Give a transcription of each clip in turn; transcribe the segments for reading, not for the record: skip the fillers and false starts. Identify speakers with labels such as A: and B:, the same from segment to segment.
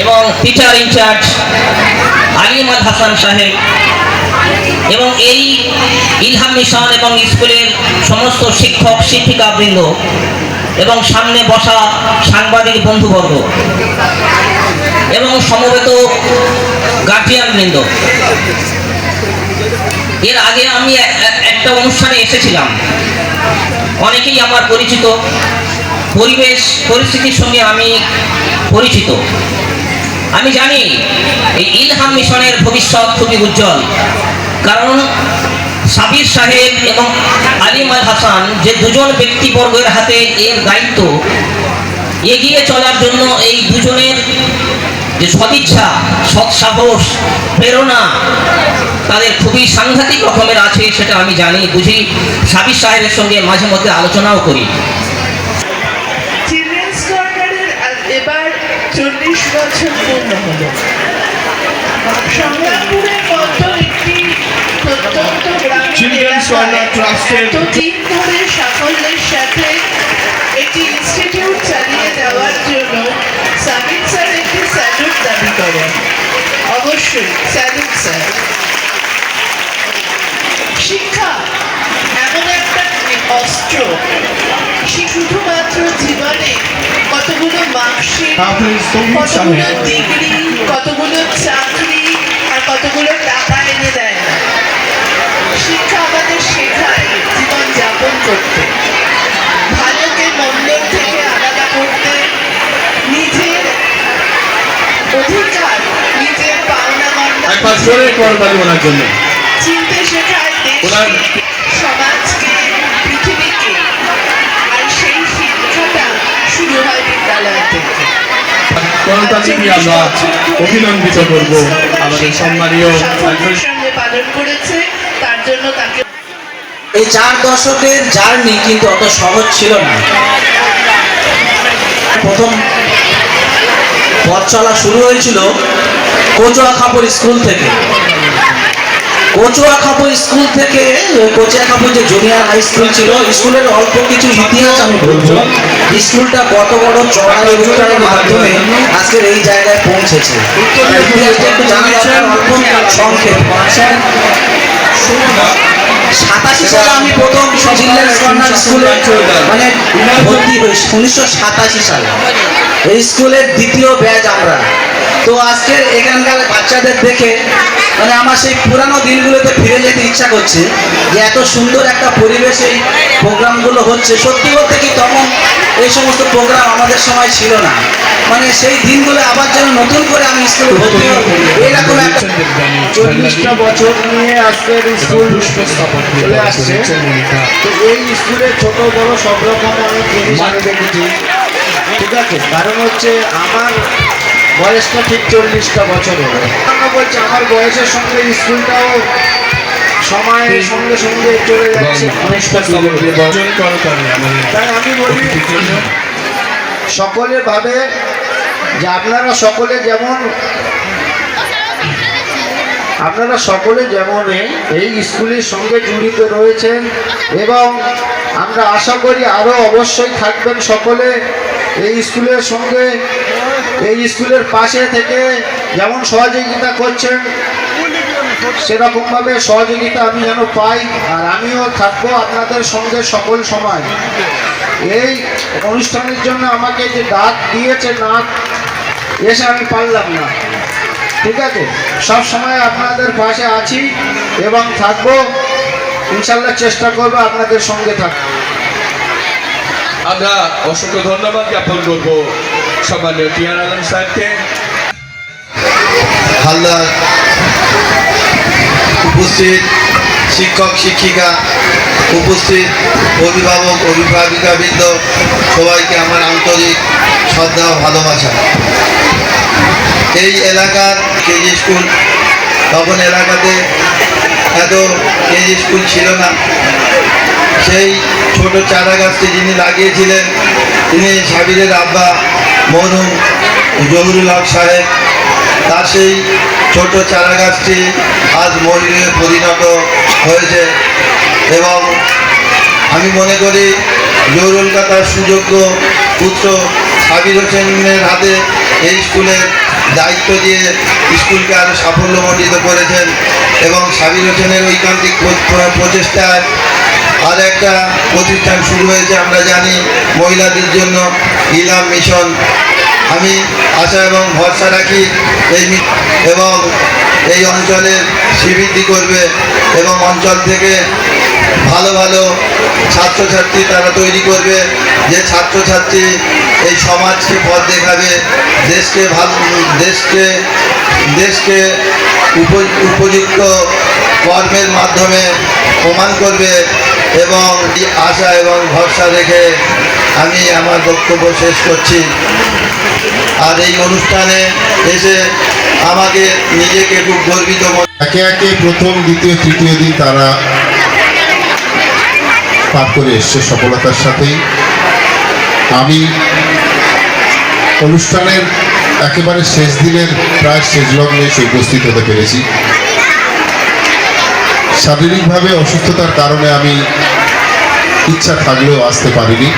A: এবং teacher in charge আলিমাদ Hasan সাহেব এবং এই ইলহাম মিশন এবং স্কুলের সমস্ত শিক্ষক শিক্ষিকাবৃন্দ এবং সামনে বসা সাংবাদিক বন্ধুবর্গ এবং সমবেত গার্জিয়ানবৃন্দ। এর আগে আমি একটা অনুষ্ঠানে এসেছিলাম, অনেকেই আমার পরিচিত, পরিবেশ পরিস্থিতির সঙ্গে আমি পরিচিত। আমি জানি এই ইলহাম মিশনের ভবিষ্যৎ খুবই উজ্জ্বল, কারণ সাবির সাহেব এবং আলিমাদ হাসান যে দুজন ব্যক্তিবর্গের হাতে এর দায়িত্ব, এগিয়ে চলার জন্য এই দুজনের যে সদিচ্ছা, সৎসাহস, প্রেরণা তাদের খুবই সাংঘাতিক রকমের আছে, সেটা আমি জানি, বুঝি। সাবির সাহেবের সঙ্গে মাঝে মধ্যে আলোচনাও করি।
B: এবার 40 বছর পূর্ণ হল। সংগ্রামপুরের মতো একটি প্রত্যন্ত গ্রামীণ এতদিন ধরে সাফল্যের সাথে একটি ইনস্টিটিউট চালিয়ে যাওয়ার জন্য সাবির স্যার একটি স্যালুট দাবি করেন। অবশ্যই স্যালুট স্যার। শিক্ষা এমন একটা অস্ত্র, শুধুমাত্র জীবনে কতগুলো মার্কশিট, কতগুলো ডিগ্রি, কতগুলো চাকরি আর কতগুলো টাকা এনে দেয় না। শিক্ষা আমাদের শেখায় জীবন যাপন করতে, ভালোকে মন্দের থেকে আলাদা করতে, নিজের অধিকার, নিজের পাওনা গন্ডা চিনতে শেখায় দেশকে, সমাজকে, পৃথিবীকে। আর সেই শিক্ষাটা শুরু হয় বিদ্যালয় থেকে।
C: আমরা অভিনন্দিত করব আমাদের সম্মানীয়
B: সঙ্গে পালন করেছে, তার জন্য তাকে।
D: এই 4 দশকের জার্নি কিন্তু অত সহজ ছিল না। প্রথম পথ চলা শুরু হয়েছিল কচুয়াখাপুর স্কুল থেকে। কচুয়াখাপুর স্কুল থেকে, কচুয়াখাপুর যে জুনিয়র হাই স্কুল ছিল, স্কুলের অল্প কিছু ইতিহাস আমি বলবো। স্কুলটা কত বড় চড়াই উত্তরের মাধ্যমে আজকের এই জায়গায় পৌঁছেছে, ইতিহাসটা একটু জানা দরকার অল্প সংক্ষেপ। 87 সালে আমি প্রথম চিলড্রেন্স কর্নার স্কুলে মানে ভর্তি হই, 1987 সালে। এই স্কুলের দ্বিতীয় ব্যাচ আমরা। তো আজকের এখানকার বাচ্চাদের দেখে মানে আমার সেই পুরানো দিনগুলোতে ফিরে যেতে ইচ্ছা করছে, যে এত সুন্দর একটা পরিবেশে এই প্রোগ্রামগুলো হচ্ছে। সত্যি বলতে কি তখন এই সমস্ত প্রোগ্রাম আমাদের সময় ছিল না। মানে সেই দিনগুলো আবার যেন নতুন করে আমি স্কুলে ভর্তি হব, এরকম একটা
C: 40টা বছর নিয়ে আজকের স্কুল চলে আসছে। তো এই স্কুলে ছোট বড় সব রকম অনেক জিনিস আমি দেখেছি, ঠিক আছে। কারণ হচ্ছে আমার বয়সটা ঠিক 40টা বছর হলো। বলছে আমার বয়সের সঙ্গে স্কুলটাও সময়ের সঙ্গে সঙ্গে চলে যাচ্ছে। তাই আমি বলি সকলে ভাবে যে আপনারা সকলে যেমন এই স্কুলের সঙ্গে জড়িত রয়েছেন, এবং আমরা আশা করি আরও অবশ্যই থাকবেন সকলে এই স্কুলের সঙ্গে, এই স্কুলের পাশে থেকে যেমন সহযোগিতা করছেন, সেরকমভাবে সহযোগিতা আমি যেন পাই। আর আমিও থাকবো আপনাদের সঙ্গে সকল সময়। এই অনুষ্ঠানের জন্য আমাকে যে ডাক দিয়েছে, না এসে আমি পারলাম না, ঠিক আছে। সব সময় আপনাদের পাশে আছি এবং থাকবো, ইনশাল্লাহ চেষ্টা করবো আপনাদের সঙ্গে থাকবো।
E: আমরা অসংখ্য ধন্যবাদ জ্ঞাপন করবো সম্মানীয় টিআর আলম সাহেবকে।
F: হালদার উপস্থিত শিক্ষক শিক্ষিকা, উপস্থিত অভিভাবক অভিভাবিকাবৃন্দ, সবাইকে আমার আন্তরিক শ্রদ্ধা ও ভালোবাসা। এই এলাকার কেজি স্কুল, তখন এলাকাতে এত কেজি স্কুল ছিল না। সেই ছোট চারা গাছটি যিনি লাগিয়েছিলেন, তিনি সাবিরের আব্বা মরহুম জহুরুল হক সাহেব। তার সেই ছোট চারা গাছটি আজ ময়ূরে পরিণত হয়েছে, এবং আমি মনে করি জহুরুল কাকার সুযোগ্য পুত্র সাবির হোসেনের হাতে এই স্কুলের দায়িত্ব দিয়ে স্কুলকে আরও সাফল্যমণ্ডিত করেছেন এবং সাবির হোসেনের ঐকান্তিক প্রচেষ্টায় আর একটা প্রতিষ্ঠান শুরু হয়েছে আমরা জানি মহিলাদের জন্য ইলাম মিশন। আমি আশা এবং ভরসা রাখি এবং এই অঞ্চলের শ্রীবৃদ্ধি করবে এবং অঞ্চল থেকে ভালো ভালো ছাত্রছাত্রী তারা তৈরি করবে, যে ছাত্রছাত্রী এই সমাজকে পথ দেখাবে, দেশকে উপযুক্ত কর্মের মাধ্যমে প্রমাণ করবে এবং এই আশা এবং ভরসা রেখে আমি আমার বক্তব্য শেষ করছি। আর এই অনুষ্ঠানে এসে আমাকে নিজেকে খুব গর্বিত
G: একে একে প্রথম দ্বিতীয় তৃতীয় দিন তারা পার করে এসছে সফলতার সাথেই। আমি অনুষ্ঠানের একেবারে শেষ দিনের প্রায় শেষ লগ্নে এসে উপস্থিত হতে পেরেছি। শারীরিকভাবে অসুস্থতার কারণে আমি ইচ্ছা থাকলেও আসতে পারিনি।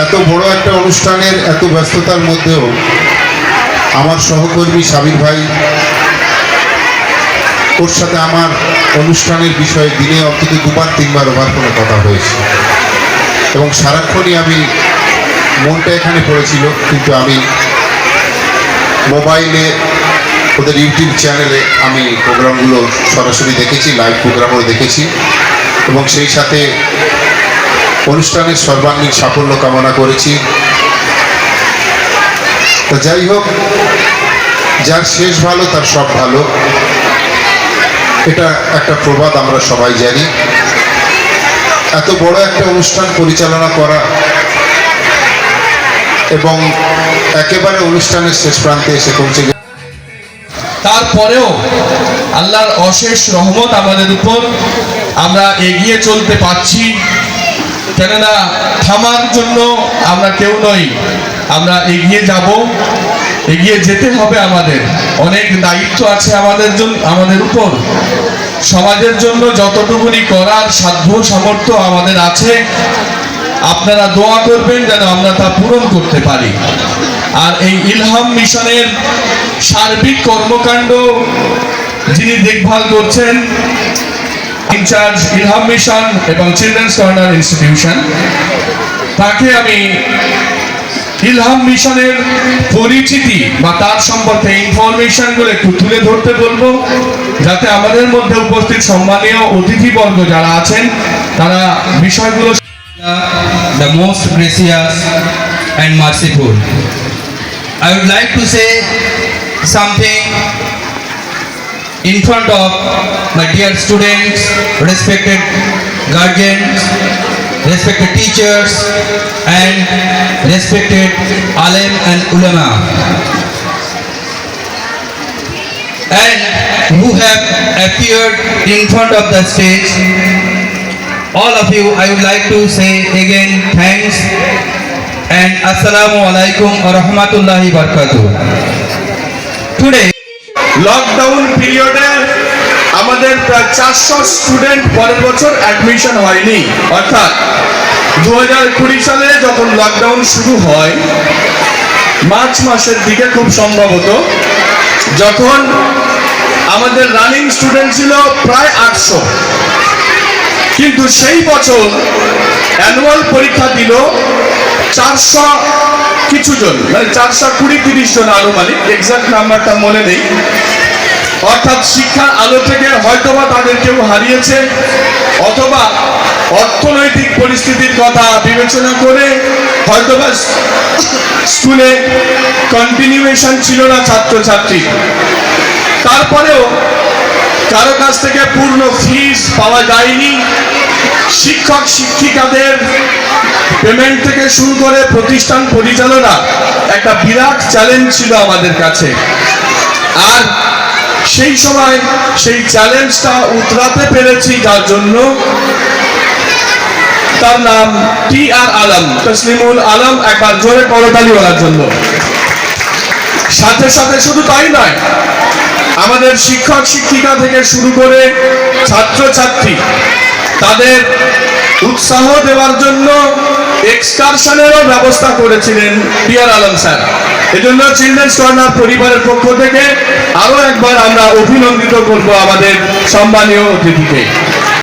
G: এত বড় একটা অনুষ্ঠানের এত ব্যস্ততার মধ্যেও আমার সহকর্মী সাবির ভাই, ওর সাথে আমার অনুষ্ঠানের বিষয়ে দিনে অন্তত 2-3বার ওভার ফোনে কথা হয়েছে এবং সারাক্ষণই আমি মনটা এখানে পড়েছিল, কিন্তু আমি মোবাইলে ওদের ইউটিউব চ্যানেলে আমি প্রোগ্রামগুলো সরাসরি দেখেছি, লাইভ প্রোগ্রামও দেখেছি এবং সেই সাথে অনুষ্ঠানের সর্বাঙ্গীন সাফল্য কামনা করেছি। তা যাই হোক, যার শেষ ভালো তার সব ভালো, এটা একটা প্রবাদ আমরা সবাই জানি। এত বড় একটা অনুষ্ঠান পরিচালনা করা এবং একেবারে অনুষ্ঠানের শেষ প্রান্তে এসে পৌঁছে গেছে,
E: তারপরেও আল্লাহর অশেষ রহমত আমাদের উপর, আমরা এগিয়ে চলতে পারছি। কেননা থামার জন্য আমরা কেউ নই, আমরা এগিয়ে যাব, এগিয়ে যেতে হবে। আমাদের অনেক দায়িত্ব আছে আমাদের উপর। সমাজের জন্য যতটুকুনি করার সাধ্য সামর্থ্য আমাদের আছে, আপনারা দোয়া করবেন যেন আমরা তা পূরণ করতে পারি। আর এই ইলহাম মিশনের সার্বিক কর্মকাণ্ড যিনি দেখভাল করছেন, ইনচার্জ ইলহাম মিশন এবং চিলড্রেন্স কর্নার ইনস্টিটিউশন, তাকে আমি ইলহাম মিশনের পরিচিতি বা তার সম্পর্কে ইনফরমেশনগুলো একটু তুলে ধরতে বলবো, যাতে আমাদের মধ্যে উপস্থিত সম্মানীয় অতিথিবর্গ যারা আছেন তারা বিষয়গুলো।
H: The most gracious and merciful. I would like to say something in front of my dear students, respected guardians, respected teachers and respected alim and ulama, and who have appeared in front of the stage. All of you, I would like to say again thanks and assalamu alaikum wa rahmatullahi wa barakatuh. Today
E: lockdown পিরিয়ডে আমাদের প্রায় 400 student পরের বছর admission হয়নি। অর্থাৎ 2020 সালে যখন lockdown শুরু হয় মার্চ মাসের দিকে খুব সম্ভবত, যখন আমাদের রানিং স্টুডেন্ট ছিল প্রায় 800, কিন্তু সেই বছর অ্যানুয়াল পরীক্ষা দিল 400 কিছু জন, মানে 420-30 জন আনুমানিক, এক্সাক্ট নাম্বারটা মনে নেই। অর্থাৎ শিক্ষার আলো থেকে হয়তোবা তাদের কেউ হারিয়েছে, অথবা অর্থনৈতিক পরিস্থিতির কথা বিবেচনা করে হয়তোবা স্কুলে কন্টিনিউয়েশন ছিল না ছাত্রছাত্রী। তারপরেও কারো কাছ থেকে পূর্ণ ফিস পাওয়া যায়নি। শিক্ষক শিক্ষিকাদের পেমেন্ট থেকে শুরু করে প্রতিষ্ঠান পরিচালনা একটা বিরাট চ্যালেঞ্জ ছিল আমাদের কাছে। আর সেই সময় সেই চ্যালেঞ্জটা উতরাতে পেরেছি, যার জন্য তার নাম টি.আর. আলম, তসলিমুল আলম। একবার জোরে করতালি বলার জন্য। সাথে সাথে শুধু তাই নয়, আমাদের শিক্ষক শিক্ষিকা থেকে শুরু করে ছাত্রছাত্রী তাদের উৎসাহ দেওয়ার জন্য এক্সকারশনেরও ব্যবস্থা করেছিলেন টি.আর. আলম স্যার। এজন্য চিলড্রেন্স কর্নার পরিবারের পক্ষ থেকে আরো একবার আমরা অভিনন্দিত করব আমাদের সম্মানীয় অতিথিকে।